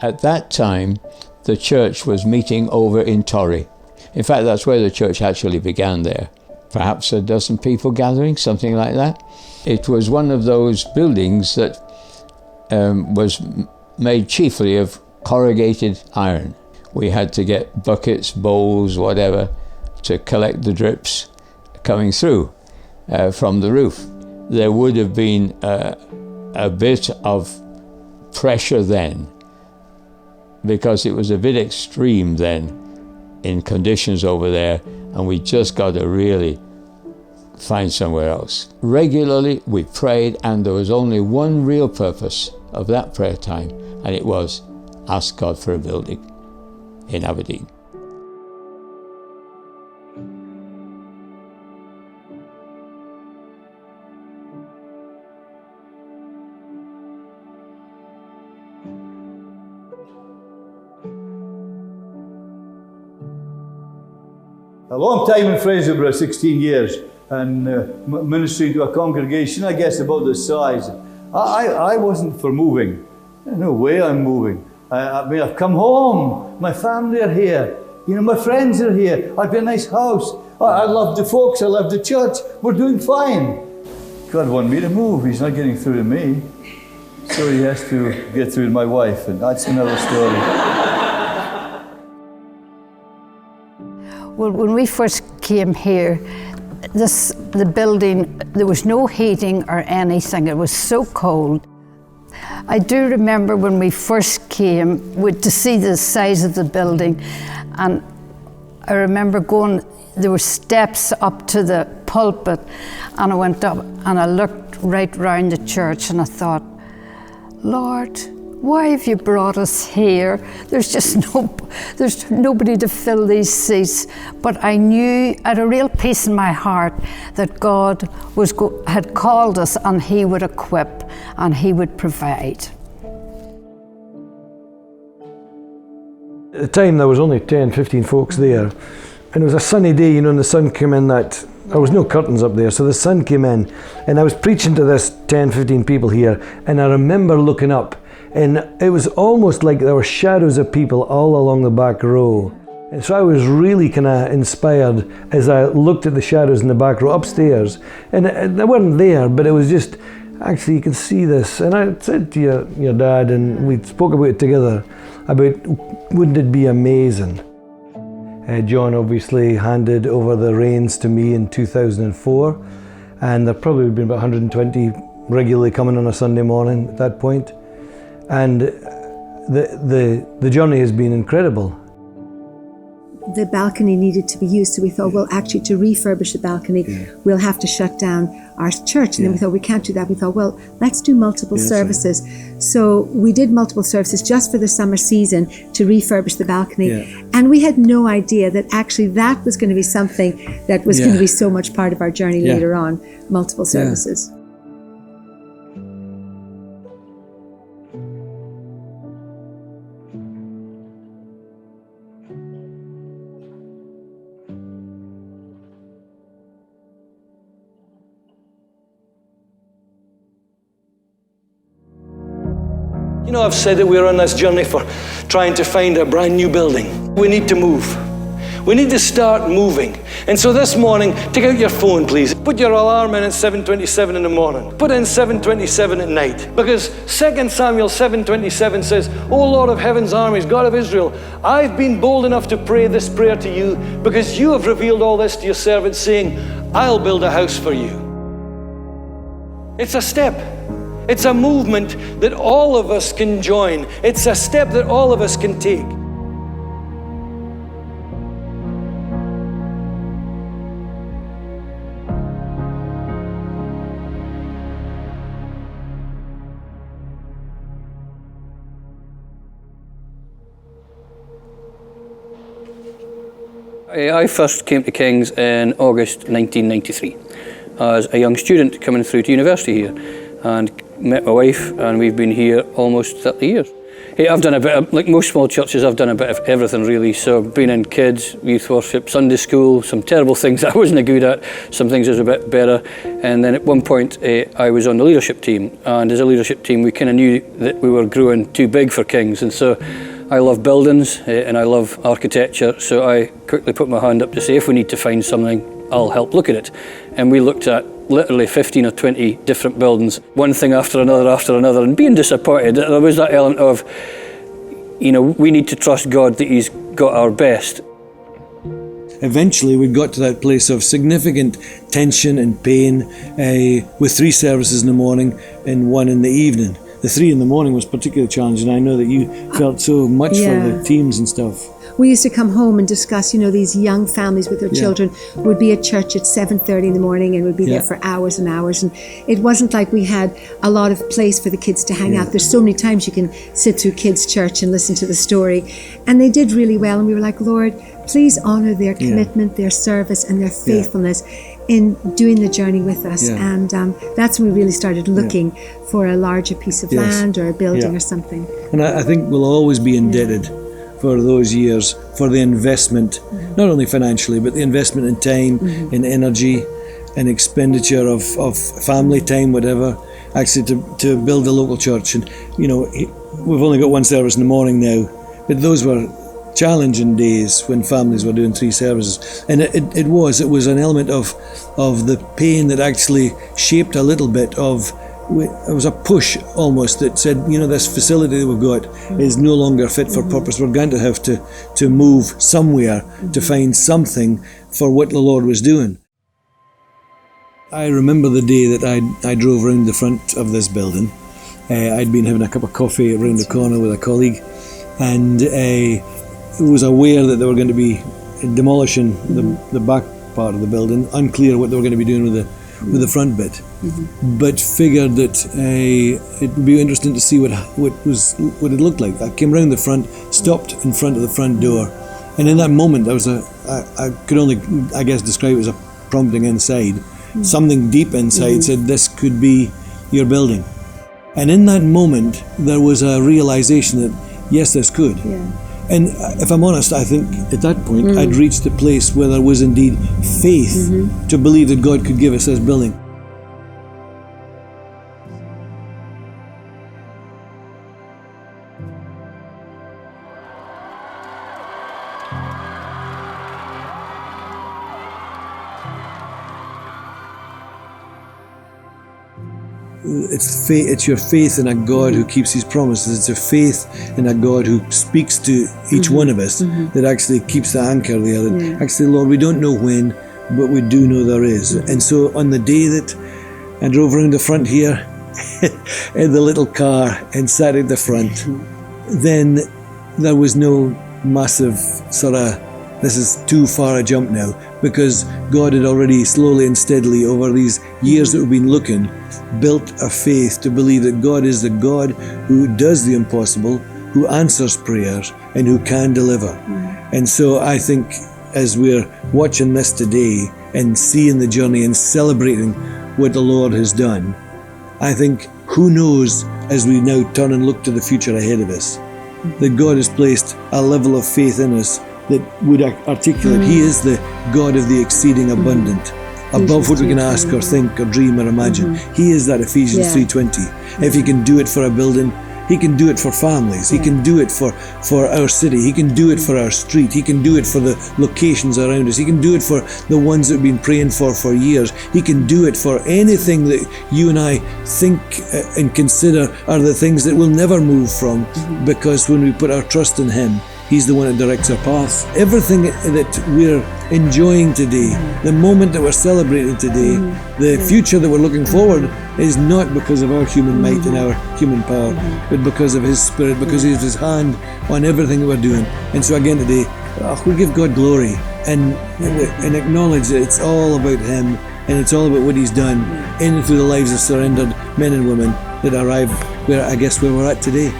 At that time, the church was meeting over in Torrey. In fact, that's where the church actually began there. Perhaps a dozen people gathering, something like that. It was one of those buildings that was made chiefly of corrugated iron. We had to get buckets, bowls, whatever, to collect the drips coming through from the roof. There would have been a bit of pressure then, because it was a bit extreme then in conditions over there, and we just got to really find somewhere else. Regularly we prayed, and there was only one real purpose of that prayer time, and it was ask God for a building in Aberdeen. A long time in Fresno, about 16 years, and ministering to a congregation, I guess about this size. I wasn't for moving. No way I'm moving. I mean, I've come home. My family are here. You know, my friends are here. I've got a nice house. I love the folks. I love the church. We're doing fine. God wanted me to move. He's not getting through to me. So he has to get through to my wife, and that's another story. Well, when we first came here, the building, there was no heating or anything. It was so cold. I do remember when we first came to see the size of the building, and I remember there were steps up to the pulpit, and I went up and I looked right round the church and I thought, Lord, why have you brought us here? There's nobody to fill these seats. But I knew, I had a real peace in my heart, that God had called us, and He would equip and He would provide. At the time there was only 10, 15 folks there, and it was a sunny day, you know, and the sun came in there was no curtains up there, so the sun came in, and I was preaching to this 10, 15 people here, and I remember looking up, and it was almost like there were shadows of people all along the back row. And so I was really kind of inspired as I looked at the shadows in the back row upstairs. And they weren't there, but it was just, actually you can see this. And I said to your dad, and we spoke about it together, about wouldn't it be amazing? John obviously handed over the reins to me in 2004. And there probably would have been about 120 regularly coming on a Sunday morning at that point. And the journey has been incredible. The balcony needed to be used, so we thought, well, actually to refurbish the balcony, we'll have to shut down our church. And then we thought, we can't do that. We thought, well, let's do multiple services. Right. So we did multiple services just for the summer season to refurbish the balcony. And we had no idea that actually that was going to be something that was going to be so much part of our journey later on, multiple services. You know, I've said that we're on this journey for trying to find a brand new building. We need to move. We need to start moving. And so this morning, take out your phone, please. Put your alarm in at 7:27 in the morning. Put in 7:27 at night. Because 2 Samuel 7:27 says, O Lord of heaven's armies, God of Israel, I've been bold enough to pray this prayer to you because you have revealed all this to your servant, saying, I'll build a house for you. It's a step. It's a movement that all of us can join. It's a step that all of us can take. I first came to King's in August 1993 as a young student coming through to university here, and met my wife, and we've been here almost 30 years. Hey, I've done a bit of, like most small churches, I've done a bit of everything really. So I've been in kids, youth worship, Sunday school, some terrible things that I wasn't good at, some things I was a bit better. And then at one point I was on the leadership team, and as a leadership team we kind of knew that we were growing too big for Kings. And so I love buildings and I love architecture, so I quickly put my hand up to say, if we need to find something, I'll help look at it. And we looked at literally 15 or 20 different buildings, one thing after another, and being disappointed. There was that element of, you know, we need to trust God that He's got our best. Eventually we got to that place of significant tension and pain with 3 services in the morning and 1 in the evening. The 3 in the morning was particularly challenging. I know that you felt so much for the teams and stuff. We used to come home and discuss, you know, these young families with their children would be at church at 7:30 in the morning and would be there for hours and hours. And it wasn't like we had a lot of place for the kids to hang out. There's so many times you can sit through kids' church and listen to the story. And they did really well. And we were like, Lord, please honor their commitment, their service, and their faithfulness in doing the journey with us. And that's when we really started looking for a larger piece of land or a building or something. And I think we'll always be indebted for those years, for the investment, not only financially, but the investment in time, in energy, and expenditure of family time, whatever, actually to build a local church. And, you know, we've only got 1 service in the morning now, but those were challenging days when families were doing 3 services. And it was an element of the pain that actually shaped a little bit of, it was a push almost that said, you know, this facility that we've got is no longer fit for purpose. We're going to have to move somewhere to find something for what the Lord was doing. I remember the day that I drove around the front of this building. I'd been having a cup of coffee around the corner with a colleague, and was aware that they were going to be demolishing the back part of the building, unclear what they were going to be doing with the front bit, but figured that it would be interesting to see what it looked like. I came round the front, stopped in front of the front door, and in that moment I could only, I guess, describe it as a prompting inside. Something deep inside said, this could be your building. And in that moment there was a realization that yes, this could. And if I'm honest, I think at that point I'd reached a place where there was indeed faith to believe that God could give us this building. It's your faith in a God who keeps His promises. It's a faith in a God who speaks to each one of us that actually keeps the anchor there. That actually, Lord, we don't know when, but we do know there is. And so on the day that I drove around the front here in the little car and sat at the front, then there was no massive sort of, this is too far a jump now, because God had already slowly and steadily over these years that we've been looking built a faith to believe that God is the God who does the impossible, who answers prayers, and who can deliver. And so I think as we're watching this today and seeing the journey and celebrating what the Lord has done, I think, who knows, as we now turn and look to the future ahead of us, that God has placed a level of faith in us that would articulate He is the God of the exceeding abundant, above what we can ask or think or dream or imagine. He is that Ephesians 3:20. If He can do it for a building, He can do it for families. He can do it for our city. He can do it for our street. He can do it for the locations around us. He can do it for the ones that we've been praying for years. He can do it for anything that you and I think and consider are the things that we'll never move from, because when we put our trust in Him, He's the one that directs our paths. Everything that we're enjoying today, the moment that we're celebrating today, the future that we're looking forward, is not because of our human might and our human power, but because of His Spirit, because of His hand on everything that we're doing. And so again today, we give God glory and acknowledge that it's all about Him, and it's all about what He's done in and through the lives of surrendered men and women that arrive where we're at today.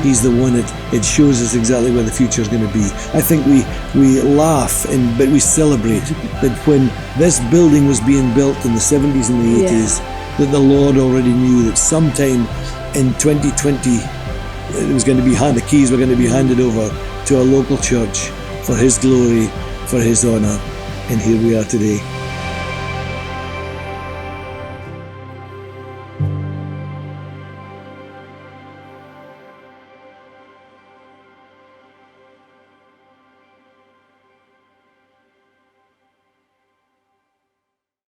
He's the one that it shows us exactly where the future is going to be. I think we laugh, but we celebrate that when this building was being built in the 70s and the 80s, that the Lord already knew that sometime in 2020 it was going to be the keys were going to be handed over to a local church for His glory, for His honour, and here we are today.